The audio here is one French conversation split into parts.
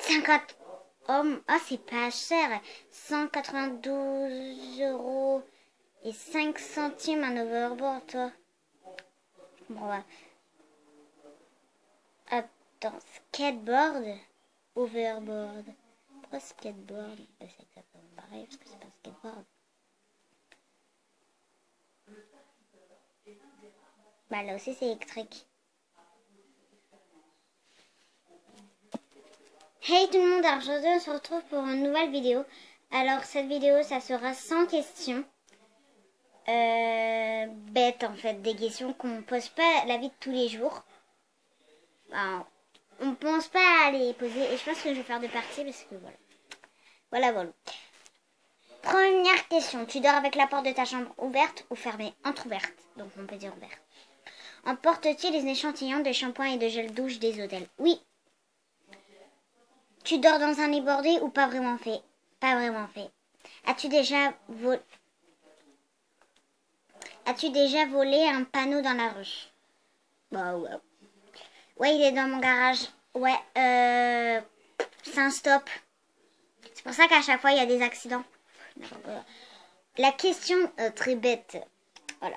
50... Oh, c'est pas cher. 192 € et 5 centimes un overboard, toi. Bon, ouais. Attends, skateboard, overboard. Pourquoi skateboard? C'est exactement pareil, parce que c'est pas un skateboard. Bah là aussi c'est électrique. Hey tout le monde, alors aujourd'hui on se retrouve pour une nouvelle vidéo. Alors cette vidéo ça sera 100 questions. Bêtes en fait, des questions qu'on pose pas la vie de tous les jours. Enfin, on pense pas à les poser et je pense que je vais faire deux parties parce que voilà. Voilà. Première question, tu dors avec la porte de ta chambre ouverte ou fermée? Entrouverte, donc on peut dire ouverte. Emporte-t-il les échantillons de shampoing et de gel douche des hôtels? Oui. Tu dors dans un lit bordé ou pas vraiment fait? Pas vraiment fait. As-tu déjà volé un panneau dans la rue? Bah ouais. Ouais, il est dans mon garage. Ouais, c'est un stop. C'est pour ça qu'à chaque fois il y a des accidents. La question très bête. Voilà.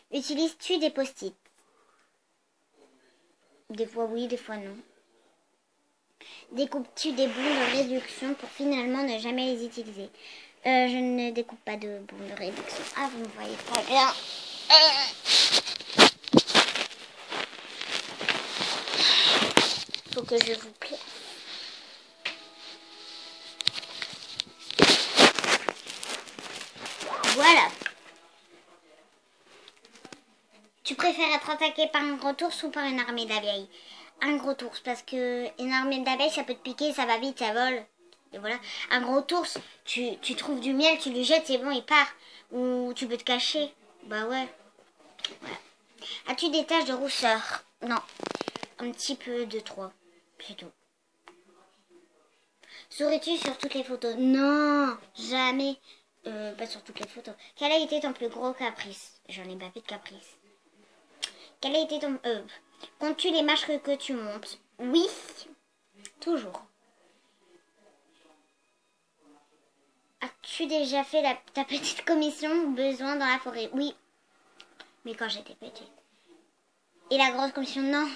Utilises-tu des post-it? Des fois oui, des fois non. Découpes-tu des bons de réduction pour finalement ne jamais les utiliser? Je ne découpe pas de bons de réduction. Ah, vous ne voyez pas bien. Faut que je vous plaise. Voilà. Tu préfères être attaqué par un gros ours ou par une armée d'abeilles? Un gros ours, parce que une armée d'abeilles, ça peut te piquer, ça va vite, ça vole. Et voilà. Un gros ours, tu trouves du miel, tu lui jettes, c'est bon, il part. Ou tu peux te cacher. Bah ouais. Voilà. As-tu des taches de rousseur? Non. Un petit peu de trop. C'est tout. Souris-tu sur toutes les photos? Non, jamais. Pas sur toutes les photos. Quel a été ton plus gros caprice? J'en ai pas fait de caprice. Quel a été ton... comptes-tu les marches que tu montes? Oui, toujours. As-tu déjà fait ta petite commission besoin dans la forêt? Oui, mais quand j'étais petite. Et la grosse commission? Non.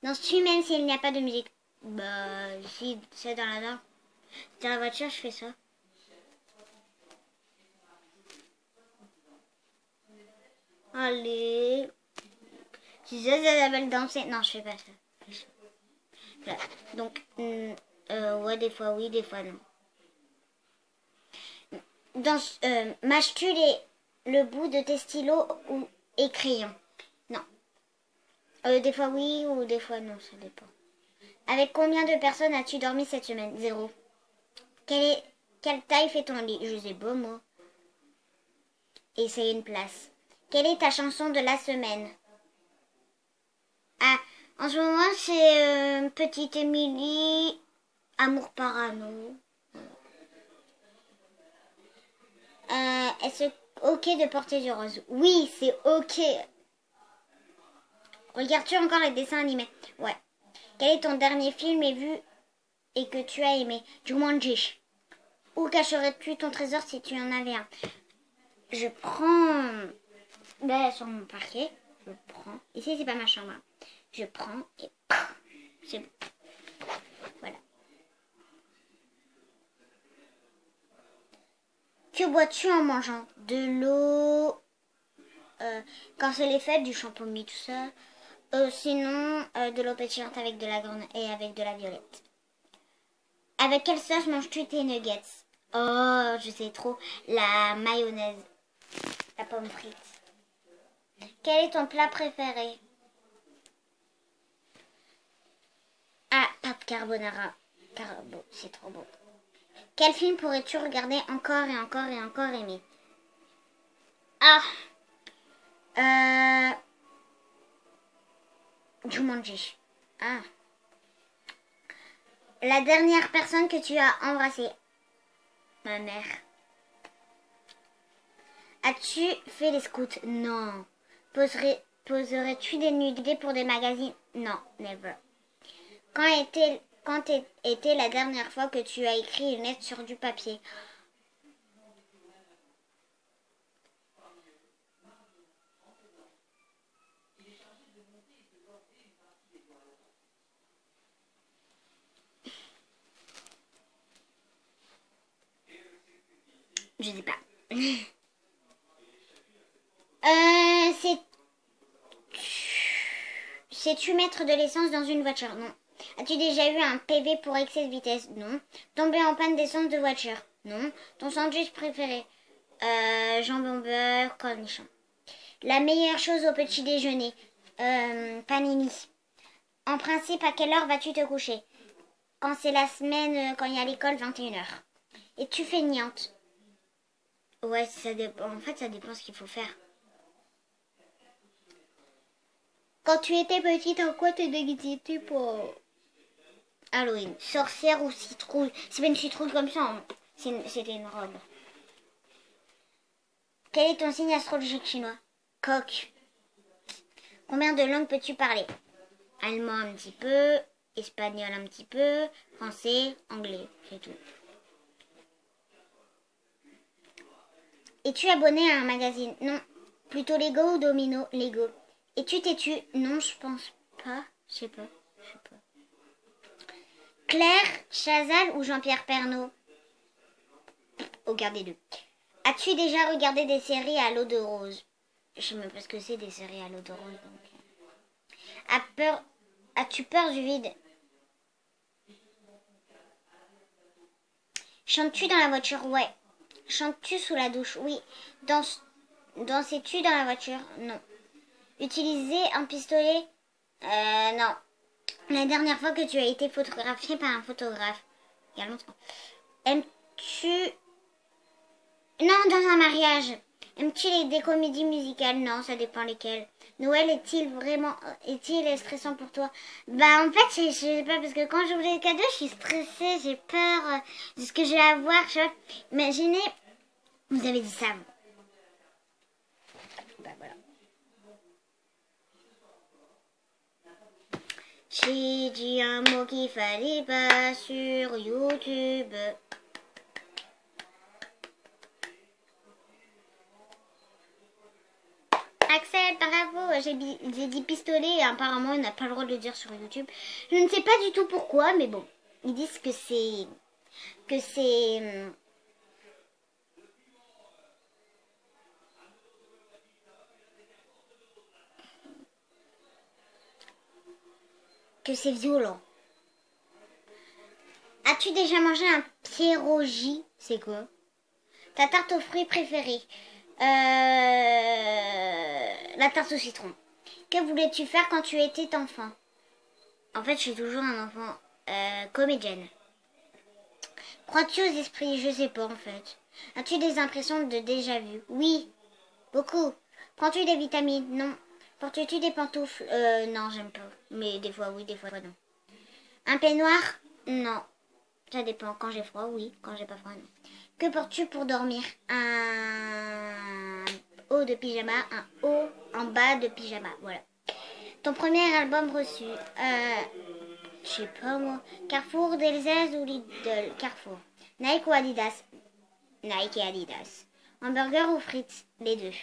Danses-tu même s'il n'y a pas de musique? Bah, si c'est dans la voiture, je fais ça. Allez. Si ça s'appelle danser. Non, je fais pas ça. Voilà. Donc, ouais, des fois oui, des fois non. Mâches-tu le bout de tes stylos et crayons? Non. Des fois oui ou des fois non, ça dépend. Avec combien de personnes as-tu dormi cette semaine? 0. Quelle taille fait ton lit? Je sais pas moi. Et c'est une place. Quelle est ta chanson de la semaine? Ah, en ce moment c'est Petite Émilie, Amour parano. Est-ce ok de porter du rose? Oui, c'est ok. Regardes-tu encore les dessins animés? Ouais. Quel est ton dernier film et que tu as aimé? Jumanji. Où cacherais-tu ton trésor si tu en avais un? Je prends... sur mon parquet. Je prends... Ici, c'est pas ma chambre. Je prends et... C'est bon. Voilà. Que bois-tu en mangeant? De l'eau... quand c'est les fêtes, du champomis, tout ça. Sinon, de l'eau pétillante avec de la grande et avec de la violette. Avec quelle sauce manges-tu tes nuggets? Oh, je sais trop. La mayonnaise. La pomme frite. Quel est ton plat préféré? Ah, pâte carbonara. C'est trop beau. Quel film pourrais-tu regarder encore et encore et encore aimer? Ah, Jumanji. Ah. La dernière personne que tu as embrassée? Ma mère. As-tu fait les scouts? Non. Poserais-tu des nudités pour des magazines? Non, never. Quand quand était la dernière fois que tu as écrit une lettre sur du papier? Je sais pas. C'est... Sais-tu mettre de l'essence dans une voiture? Non. As-tu déjà eu un PV pour excès de vitesse? Non. Tomber en panne d'essence de voiture? Non. Ton sandwich préféré? Jambon beurre, cornichon. La meilleure chose au petit déjeuner? Panini. En principe, à quelle heure vas-tu te coucher? Quand c'est la semaine, quand il y a l'école, 21h. Es-tu feignante? Ouais, ça dépend. En fait, ça dépend ce qu'il faut faire. Quand tu étais petite, en quoi t'es déguisée pour Halloween? Sorcière ou citrouille? C'est pas une citrouille comme ça, hein. C'était une robe. Quel est ton signe astrologique chinois? Coq. Combien de langues peux-tu parler? Allemand un petit peu, espagnol un petit peu, français, anglais, c'est tout. Es-tu abonné à un magazine? Non. Plutôt Lego ou Domino? Lego. Es-tu têtu? Non, je pense pas. Je sais pas. Claire Chazal ou Jean-Pierre Pernaut? Aucun des deux. As-tu déjà regardé des séries à l'eau de rose? Je sais même pas ce que c'est des séries à l'eau de rose. Donc. As-tu peur du vide? Chantes-tu dans la voiture? Ouais. Chantes-tu sous la douche? Oui. Danses-tu dans la voiture? Non. Utiliser un pistolet? Non. La dernière fois que tu as été photographié par un photographe? Il y a longtemps. Aimes-tu... Non, dans un mariage. Aimes-tu des comédies musicales? Non, ça dépend lesquelles. Noël est-il stressant pour toi? Bah en fait, je sais pas, parce que quand j'ouvre les cadeaux, je suis stressée, j'ai peur de ce que je vais avoir. Je sais pas. Imaginez, vous avez dit ça. Bah voilà. J'ai dit un mot qu'il fallait pas sur YouTube. Axel, bravo, j'ai dit pistolet et apparemment on n'a pas le droit de le dire sur YouTube. Je ne sais pas du tout pourquoi, mais bon, ils disent que c'est violent. As-tu déjà mangé un pierogi? C'est quoi? Ta tarte aux fruits préférée? La tarte au citron. Que voulais-tu faire quand tu étais enfant? En fait, je suis toujours un enfant comédienne. Crois-tu aux esprits? Je sais pas en fait. As-tu des impressions de déjà-vu? Oui, beaucoup. Prends-tu des vitamines? Non. Portes-tu des pantoufles? Non, j'aime pas. Mais des fois oui, des fois non. Un peignoir? Non. Ça dépend. Quand j'ai froid, oui. Quand j'ai pas froid, non. Que portes-tu pour dormir? Un haut de pyjama, un haut en bas de pyjama. Voilà. Ton premier album reçu? Je sais pas moi. Carrefour, Delzès ou Lidl? Carrefour. Nike ou Adidas? Nike et Adidas. Hamburger ou frites? Les deux.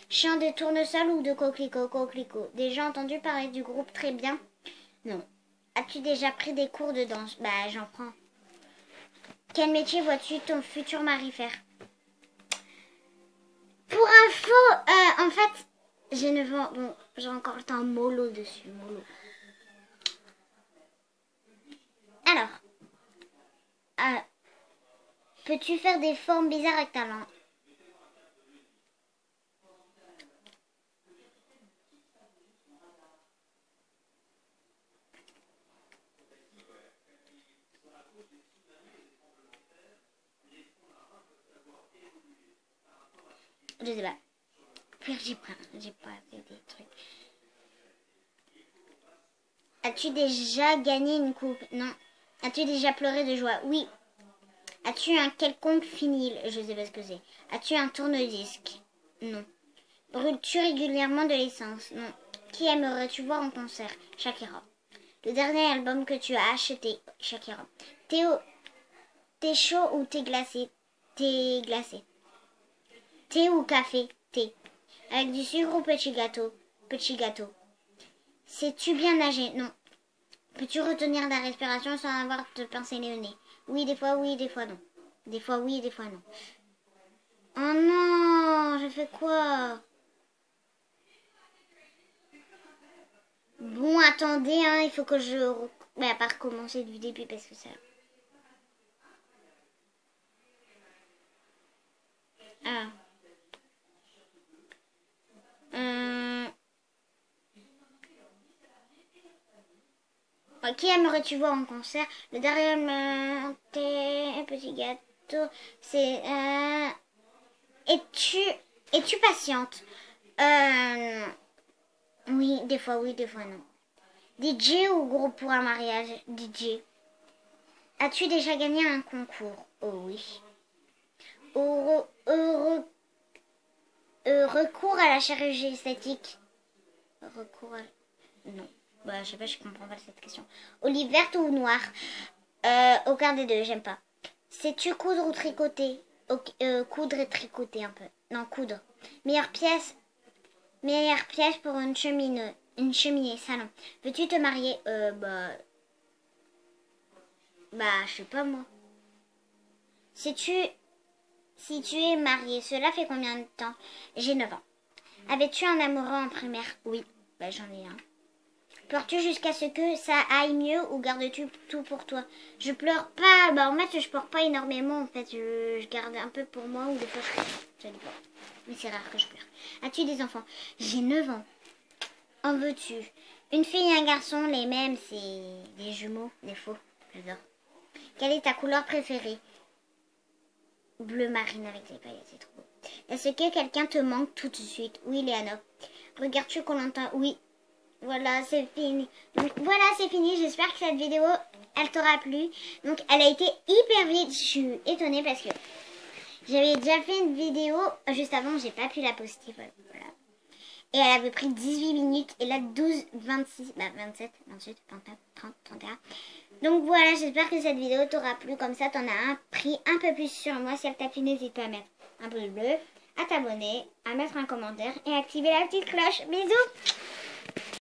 Chant de tournesol ou de coquelicot? Coquelicot. Déjà entendu parler du groupe Très Bien? Non. As-tu déjà pris des cours de danse? Bah j'en prends. Quel métier vois-tu ton futur mari faire? Pour info, en fait, j'ai 9 ans, donc j'ai encore le temps mollo dessus, mollo. Alors, peux-tu faire des formes bizarres avec ta langue? Je sais pas. J'ai pas fait des trucs. As-tu déjà gagné une coupe? Non. As-tu déjà pleuré de joie? Oui. As-tu un quelconque vinyle? Je sais pas ce que c'est. As-tu un tourne-disque? Non. Brûles-tu régulièrement de l'essence? Non. Qui aimerais-tu voir en concert? Shakira. Le dernier album que tu as acheté, Shakira. Thé chaud ou thé glacé? Thé glacé. Thé ou café? Thé. Avec du sucre ou petit gâteau? Petit gâteau. Sais-tu bien nager? Non. Peux-tu retenir la respiration sans avoir de pincer le nez? Oui, des fois non. Des fois oui, des fois non. Oh non, je fais quoi? Bon, attendez, hein, il faut que je... Mais à part recommencer du début parce que ça... Ah. Qui aimerais-tu voir en concert? Le dernier petit gâteau, c'est... Es-tu patiente? Oui, des fois non. DJ ou groupe pour un mariage? DJ. As-tu déjà gagné un concours? Oh oui. Recours à la chirurgie esthétique? Recours à... Non. Bah, je sais pas, je comprends pas cette question. Olive verte ou noire? Aucun des deux, j'aime pas. Sais-tu coudre ou tricoter? Coudre et tricoter un peu. Non, coudre. Meilleure pièce pour une cheminée, salon. Veux-tu te marier? Je sais pas moi. Si tu es marié, cela fait combien de temps? J'ai 9 ans. Avais-tu un amoureux en primaire? Oui, j'en ai un. Pleures-tu jusqu'à ce que ça aille mieux ou gardes-tu tout pour toi? Je pleure pas, en fait je pleure pas énormément, en fait je garde un peu pour moi ou des fois je dépend. Mais c'est rare que je pleure. As-tu des enfants? J'ai 9 ans. En veux-tu? Une fille et un garçon, les mêmes, c'est des jumeaux, des faux, j'adore. Quelle est ta couleur préférée? Bleu marine avec les paillettes, c'est trop beau. Est-ce que quelqu'un te manque tout de suite? Oui, Léana. Regardes-tu Koh-Lanta? Oui. Voilà, c'est fini. Donc voilà, c'est fini. J'espère que cette vidéo, elle t'aura plu. Donc elle a été hyper vite. Je suis étonnée parce que j'avais déjà fait une vidéo juste avant. J'ai pas pu la poster. Voilà. Et elle avait pris 18 minutes. Et là, 12, 26, 27, 28, 29, 30, 31. Donc voilà, j'espère que cette vidéo t'aura plu. Comme ça, t'en as appris un peu plus sur moi. Si elle t'a plu, n'hésite pas à mettre un pouce bleu, à t'abonner, à mettre un commentaire et à activer la petite cloche. Bisous!